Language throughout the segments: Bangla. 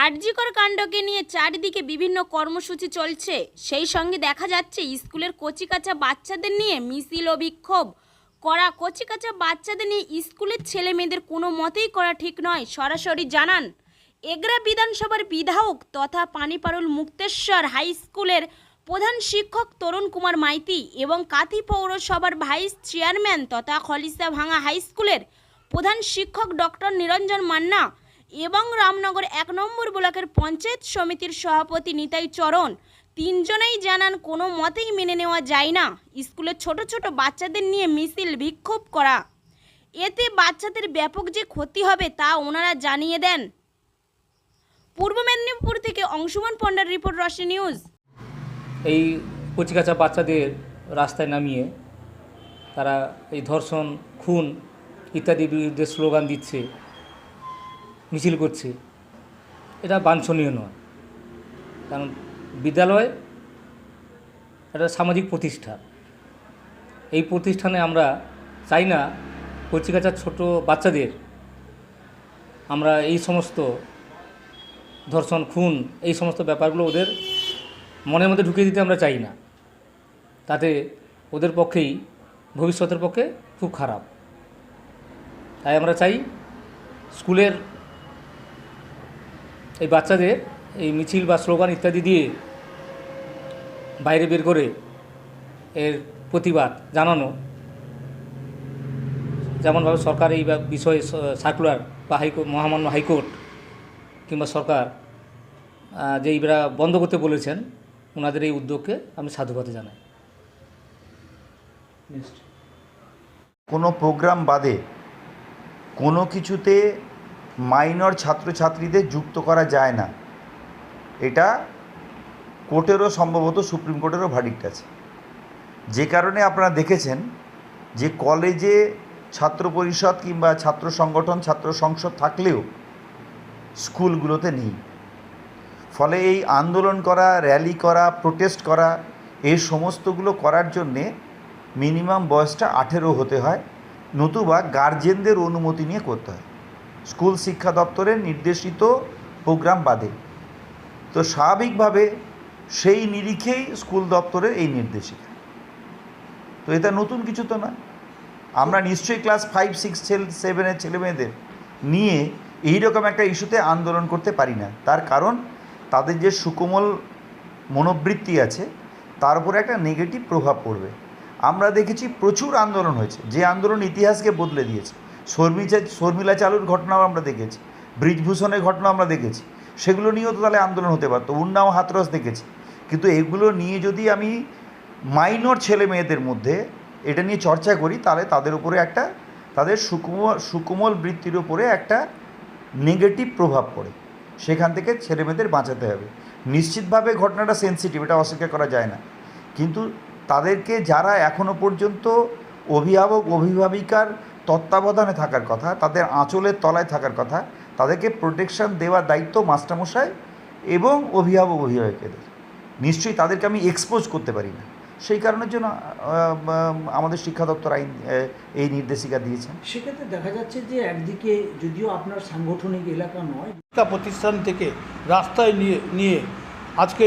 আরজিকর কাণ্ডকে নিয়ে চারিদিকে বিভিন্ন কর্মসূচি চলছে। সেই সঙ্গে দেখা যাচ্ছে স্কুলের কচিকাঁচা বাচ্চাদের নিয়ে মিছিল ও বিক্ষোভ করা। কচিকাঁচা বাচ্চাদের নিয়ে স্কুলের ছেলে মেয়েদের কোনো মতেই করা ঠিক নয়, সরাসরি জানান এগরা বিধানসভার বিধায়ক তথা পানিপারুল মুক্তেশ্বর হাই স্কুলের প্রধান শিক্ষক তরুণ কুমার মাইতি এবং কাঁথি পৌরসভার ভাইস চেয়ারম্যান তথা খলিশা ভাঙা হাই স্কুলের প্রধান শিক্ষক ডক্টর নিরঞ্জন মান্না এবং রামনগর ১ নম্বর ব্লকের পঞ্চায়েত সমিতির সভাপতি নিতাই চরণ তিনজনেই জানান কোনো মতেই মেনে নেওয়া যায় না স্কুলের ছোট ছোট বাচ্চাদের নিয়ে মিছিল বিক্ষোভ করা। এতে বাচ্চাদের ব্যাপক যে ক্ষতি হবে তা ওনারা জানিয়ে দেন। পূর্ব মেদিনীপুর থেকে অংশুমান পণ্ডার রিপোর্ট, রশ্মি নিউজ। এই কচিকাঁচা বাচ্চাদের রাস্তায় নামিয়ে তারা এই ধর্ষণ, খুন ইত্যাদির বিরুদ্ধে স্লোগান দিচ্ছে, মিছিল করছে। এটা বাঞ্ছনীয় নয়, কারণ বিদ্যালয় একটা সামাজিক প্রতিষ্ঠান। এই প্রতিষ্ঠানে আমরা চাই না কচিকাঁচা ছোট বাচ্চাদের আমরা এই সমস্ত ধর্ষণ, খুন এই সমস্ত ব্যাপারগুলো ওদের মনের মধ্যে ঢুকিয়ে দিতে আমরা চাই না। তাতে ওদের পক্ষেই ভবিষ্যতের পক্ষে খুব খারাপ। তাই আমরা চাই স্কুলের এই বাচ্চাদের এই মিছিল বা স্লোগান ইত্যাদি দিয়ে বাইরে বের করে এর প্রতিবাদ জানানো। যেমনভাবে সরকার এই বিষয়ে সার্কুলার বা মহামান্য হাইকোর্ট কিংবা সরকার যে এইটা বন্ধ করতে বলেছেন, ওনাদের এই উদ্যোগকে আমি সাধুবাদ জানাই। কোনো প্রোগ্রাম বাদে কোনো কিছুতে মাইনর ছাত্রছাত্রীদের যুক্ত করা যায় না, এটা কোর্টেরও সম্ভবত সুপ্রিম কোর্টেরও ভার্ডিক্ট আছে। যে কারণে আপনারা দেখেছেন যে কলেজে ছাত্র পরিষদ কিংবা ছাত্র সংগঠন, ছাত্র সংসদ থাকলেও স্কুলগুলোতে নেই। ফলে এই আন্দোলন করা, র্যালি করা, প্রোটেস্ট করা, এই সমস্তগুলো করার জন্যে মিনিমাম বয়সটা 18 হতে হয়, নতুবা গার্জেনদের অনুমতি নিয়ে করতে হয়, স্কুল শিক্ষা দপ্তরের নির্দেশিত প্রোগ্রাম বাদে। তো স্বাভাবিকভাবে সেই নিরিখেই স্কুল দপ্তরের এই নির্দেশিকা। তো এটা নতুন কিছু তো না। আমরা নিশ্চয়ই ক্লাস 5, 6, 7-এর ছেলেমেয়েদের নিয়ে এইরকম একটা ইস্যুতে আন্দোলন করতে পারি না। তার কারণ তাদের যে সুকোমল মনোবৃত্তি আছে তার উপরে একটা নেগেটিভ প্রভাব পড়বে। আমরা দেখেছি প্রচুর আন্দোলন হয়েছে, যে আন্দোলন ইতিহাসকে বদলে দিয়েছে। শর্মিলা চালুর ঘটনাও আমরা দেখেছি, ব্রিজভূষণের ঘটনা আমরা দেখেছি, সেগুলো নিয়েও তো তাহলে আন্দোলন হতে পারতো। উন্নাও হাতরস দেখেছি। কিন্তু এগুলো নিয়ে যদি আমি মাইনর ছেলে মেয়েদের মধ্যে এটা নিয়ে চর্চা করি, তাহলে তাদের উপরে একটা, তাদের সুকোমল বৃত্তির উপরে একটা নেগেটিভ প্রভাব পড়ে। সেখান থেকে ছেলেমেয়েদের বাঁচাতে হবে। নিশ্চিতভাবে ঘটনাটা সেন্সিটিভ, এটা অস্বীকার করা যায় না। কিন্তু তাদেরকে যারা এখনও পর্যন্ত অভিভাবক অভিভাবিকার তত্ত্বাবধানে থাকার কথা, তাদের আঁচলের তলায় থাকার কথা, তাদেরকে প্রোটেকশন দেওয়ার দায়িত্ব মাস্টারমশাই এবং অভিভাবক অভিভাবকেদের। নিশ্চয়ই তাদেরকে আমি এক্সপোজ করতে পারি না, সেই কারণের জন্য আমাদের শিক্ষা দপ্তর আইন এই নির্দেশিকা দিয়েছেন। সেক্ষেত্রে দেখা যাচ্ছে যে একদিকে যদিও আপনার সাংগঠনিক এলাকা নয়, শিক্ষা প্রতিষ্ঠান থেকে রাস্তায় নিয়ে আজকে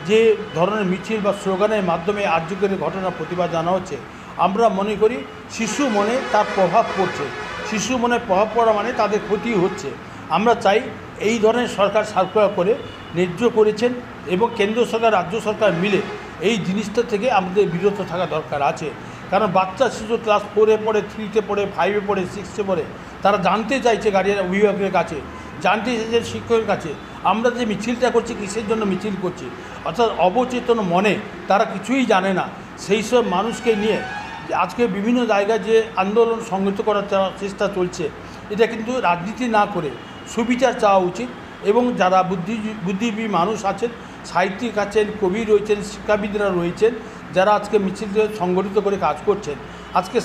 যে ধরনের মিছিল বা স্লোগানের মাধ্যমে আর্যকের ঘটনার প্রতিবাদ জানা হচ্ছে, আমরা মনে করি শিশু মনে তার প্রভাব পড়ছে। শিশু মনে প্রভাব পড়া মানে তাদের ক্ষতি হচ্ছে। আমরা চাই এই ধরনের সরকার সার্কুলার করে ন্যায্য করেছেন এবং কেন্দ্র সরকার রাজ্য সরকার মিলে এই জিনিসটা থেকে আমাদের বিরত থাকা দরকার আছে। কারণ বাচ্চা শিশু ক্লাস 4-এ পড়ে, 3-তে পড়ে, 5-এ পড়ে, 6-এ পড়ে, তারা জানতে চাইছে গার্ডিয়ান অভিভাবকের কাছে, জানতে চাইছে শিক্ষকের কাছে আমরা যে মিছিলটা করছি কিসের জন্য মিছিল করছি। অর্থাৎ অবচেতন মনে তারা কিছুই জানে না। সেই সব মানুষকে নিয়ে আজকে বিভিন্ন জায়গায় যে আন্দোলন সংগঠিত করার চেষ্টা চলছে, এটা কিন্তু রাজনীতি না করে সুবিচার চাওয়া উচিত। এবং যারা বুদ্ধিজীবী মানুষ আছেন, সাহিত্যিক আছেন, কবি রয়েছেন, শিক্ষাবিদরা রয়েছেন, যারা আজকে মিছিল সংগঠিত করে কাজ করছেন, আজকে